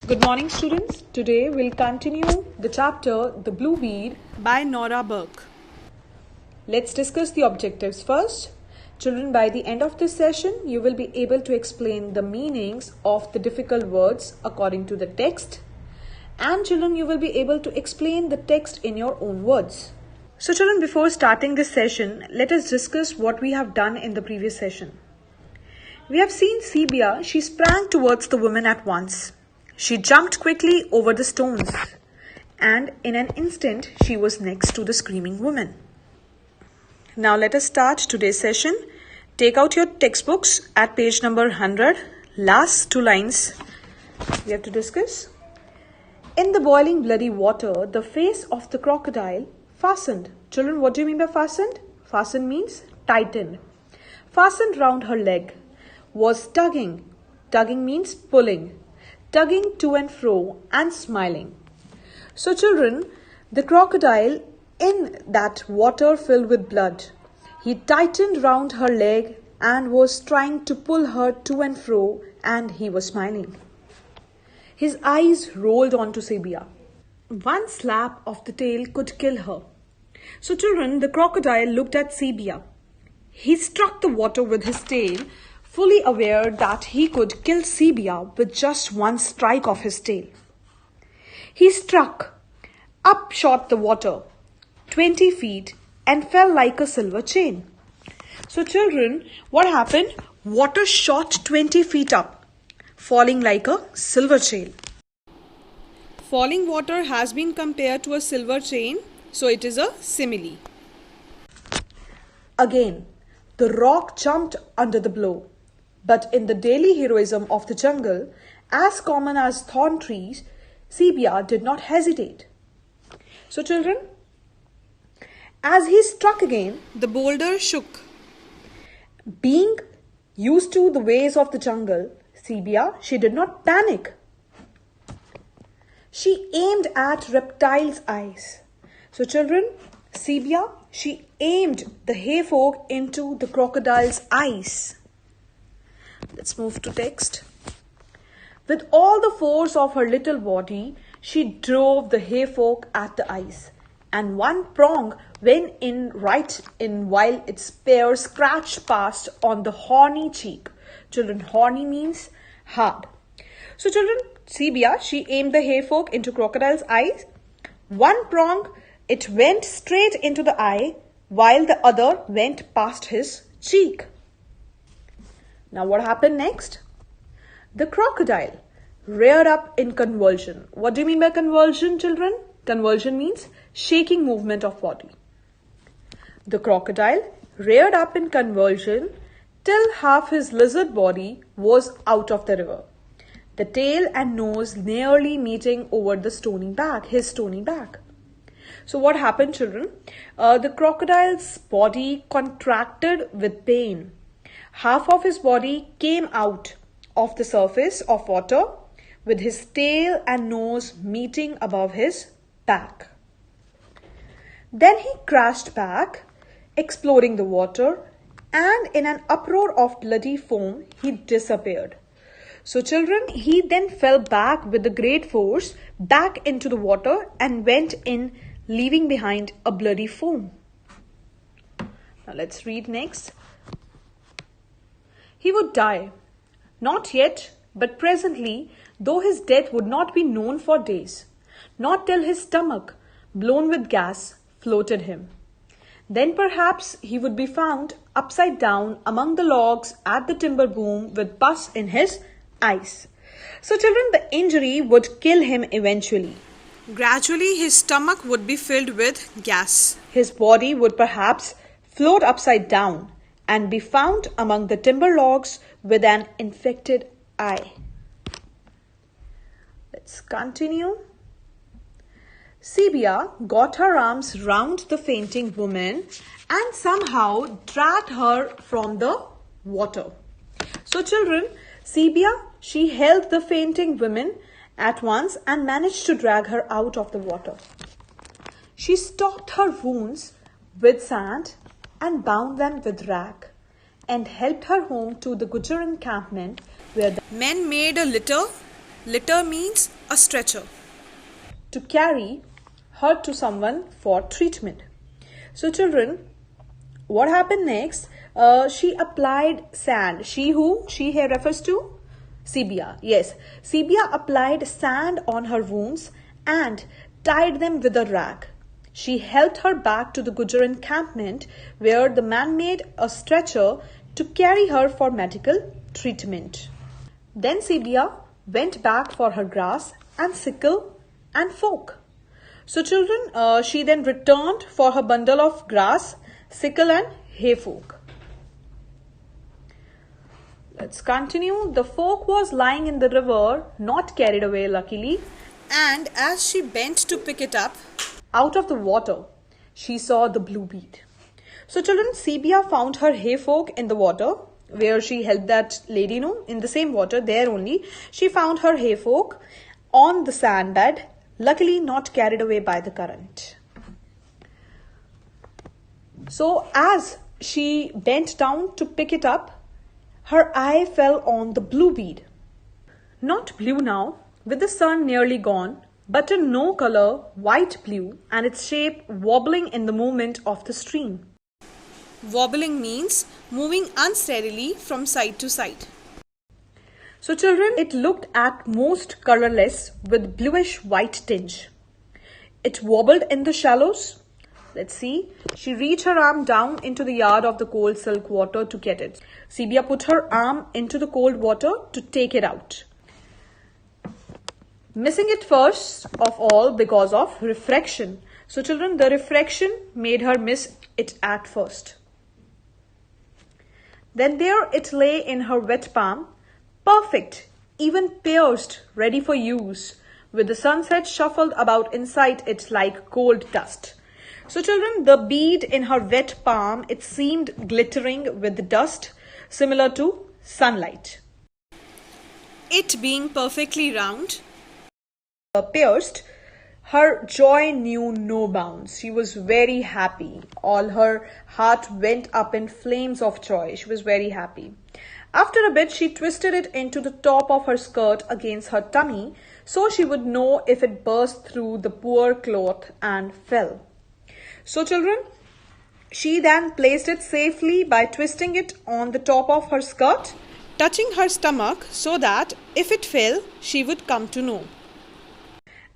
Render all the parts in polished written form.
Good morning, students. Today we'll continue the chapter The Blue Bead by Nora Burke. Let's discuss the objectives first. Children, by the end of this session, you will be able to explain the meanings of the difficult words according to the text. And children, you will be able to explain the text in your own words. So children, before starting this session, let us discuss what we have done in the previous session. We have seen Sebia. She sprang towards the woman at once. She jumped quickly over the stones, and in an instant she was next to the screaming woman. Now let us start today's session. Take out your textbooks at page number 100. Last two lines we have to discuss. In the boiling bloody water, the face of the crocodile fastened. Children, what do you mean by fastened? Fastened means tightened. Fastened round her leg was tugging. Tugging means pulling. Tugging to and fro and smiling. So children, the crocodile in that water filled with blood, he tightened round her leg and was trying to pull her to and fro, and he was smiling. His eyes rolled onto Sebia. One slap of the tail could kill her. So children, the crocodile looked at Sebia. He struck the water with his tail, fully aware that he could kill Sebia with just one strike of his tail. He struck. Up shot the water, 20 feet, and fell like a silver chain. So children, what happened? Water shot 20 feet up, falling like a silver chain. Falling water has been compared to a silver chain, so it is a simile. Again, the rock jumped under the blow. But in the daily heroism of the jungle, as common as thorn trees, Sebia did not hesitate. So children, as he struck again, the boulder shook. Being used to the ways of the jungle, Sebia, she did not panic. She aimed at Reptile's eyes. So children, Sebia, she aimed the hay fork into the crocodile's eyes. Let's move to text. With all the force of her little body, she drove the hay fork at the eyes, and one prong went in right in while its spear scratched past on the horny cheek. Children, horny means hard. So children, Sebia, she aimed the hay fork into crocodile's eyes. One prong, it went straight into the eye, while the other went past his cheek. Now what happened next? The crocodile reared up in convulsion. What do you mean by convulsion, children? Convulsion means shaking movement of body. The crocodile reared up in convulsion till half his lizard body was out of the river. The tail and nose nearly meeting over the his stony back. So what happened, children? The crocodile's body contracted with pain. Half of his body came out of the surface of water with his tail and nose meeting above his back. Then he crashed back, exploding the water, and in an uproar of bloody foam, he disappeared. So children, he then fell back with a great force back into the water and went in, leaving behind a bloody foam. Now let's read next. He would die. Not yet, but presently, though his death would not be known for days, not till his stomach, blown with gas, floated him. Then perhaps he would be found upside down among the logs at the timber boom with pus in his eyes. So children, the injury would kill him eventually. Gradually, his stomach would be filled with gas. His body would perhaps float upside down and be found among the timber logs with an infected eye. Let's continue. Sebia got her arms round the fainting woman and somehow dragged her from the water. So children, Sebia, she held the fainting woman at once and managed to drag her out of the water. She stopped her wounds with sand and bound them with rag, and helped her home to the Gujar encampment, where the men made a litter. Litter means a stretcher to carry her to someone for treatment. So children, what happened next? She applied sand. She who? She here refers to Sibia. Yes, Sibia applied sand on her wounds and tied them with a rag. She helped her back to the Gujar encampment where the man made a stretcher to carry her for medical treatment. Then Sibia went back for her grass and sickle and fork. So children, she then returned for her bundle of grass, sickle and hay fork. Let's continue. The fork was lying in the river, not carried away luckily. And as she bent to pick it up out of the water, she saw the blue bead. So children, Sibia found her hay fork in the water where she helped that lady, in the same water, there only. She found her hay fork on the sand bed, luckily not carried away by the current. So as she bent down to pick it up, her eye fell on the blue bead. Not blue now, with the sun nearly gone, but a no color, white blue, and its shape wobbling in the movement of the stream. Wobbling means moving unsteadily from side to side. So children, it looked at most colorless with bluish white tinge. It wobbled in the shallows. Let's see. She reached her arm down into the yard of the cold silk water to get it. Sibia put her arm into the cold water to take it out, missing it first of all because of refraction. So children, the refraction made her miss it at first. Then there it lay in her wet palm, perfect, even pierced, ready for use, with the sunset shuffled about inside it like gold dust. So children, the bead in her wet palm, it seemed glittering with dust, similar to sunlight. It being perfectly round, pierced, her joy knew no bounds. She was very happy. All her heart went up in flames of joy. She was very happy. After a bit, she twisted it into the top of her skirt against her tummy, so she would know if it burst through the poor cloth and fell. So children, she then placed it safely by twisting it on the top of her skirt, touching her stomach so that if it fell, she would come to know.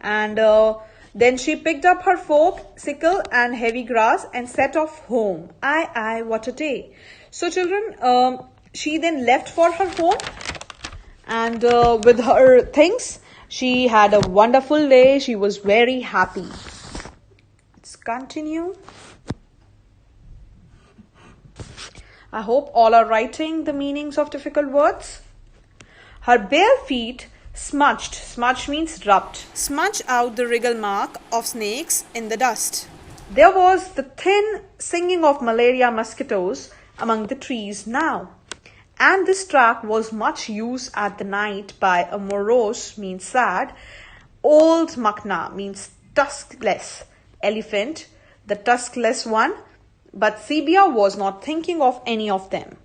And then she picked up her fork, sickle and heavy grass and set off home. Aye, what a day. So children, she then left for her home and with her things, she had a wonderful day. She was very happy. Let's continue. I hope all are writing the meanings of difficult words. Her bare feet smudged. Smudge means rubbed. Smudge out the wriggle mark of snakes in the dust. There was the thin singing of malaria mosquitoes among the trees now. And this track was much used at the night by a morose means sad. Old Makna means tuskless elephant, the tuskless one. But Sibia was not thinking of any of them.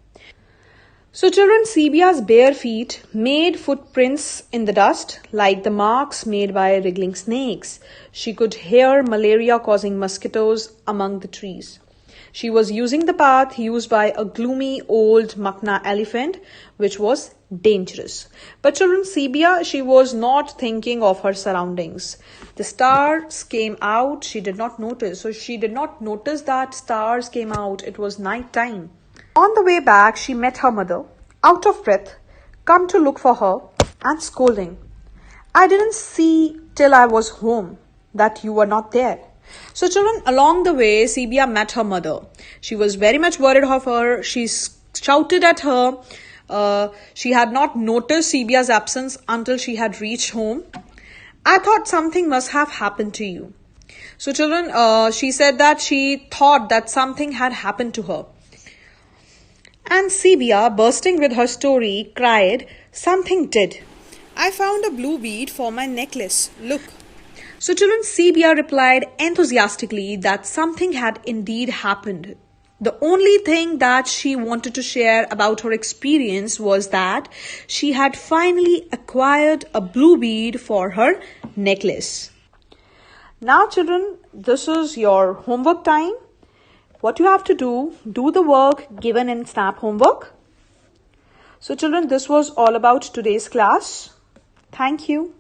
So children, Sibia's bare feet made footprints in the dust like the marks made by wriggling snakes. She could hear malaria-causing mosquitoes among the trees. She was using the path used by a gloomy old Makna elephant, which was dangerous. But children, Sibia, she was not thinking of her surroundings. The stars came out. She did not notice. So she did not notice that stars came out. It was night time. On the way back, she met her mother, out of breath, come to look for her and scolding. I didn't see till I was home that you were not there. So children, along the way, Sibia met her mother. She was very much worried of her. She shouted at her. She had not noticed Sibia's absence until she had reached home. I thought something must have happened to you. So children, she said that she thought that something had happened to her. And Sibia, bursting with her story, cried, something did. I found a blue bead for my necklace. Look. So children, Sibia replied enthusiastically that something had indeed happened. The only thing that she wanted to share about her experience was that she had finally acquired a blue bead for her necklace. Now children, this is your homework time. What you have to do the work given in SNAP homework. So children, this was all about today's class. Thank you.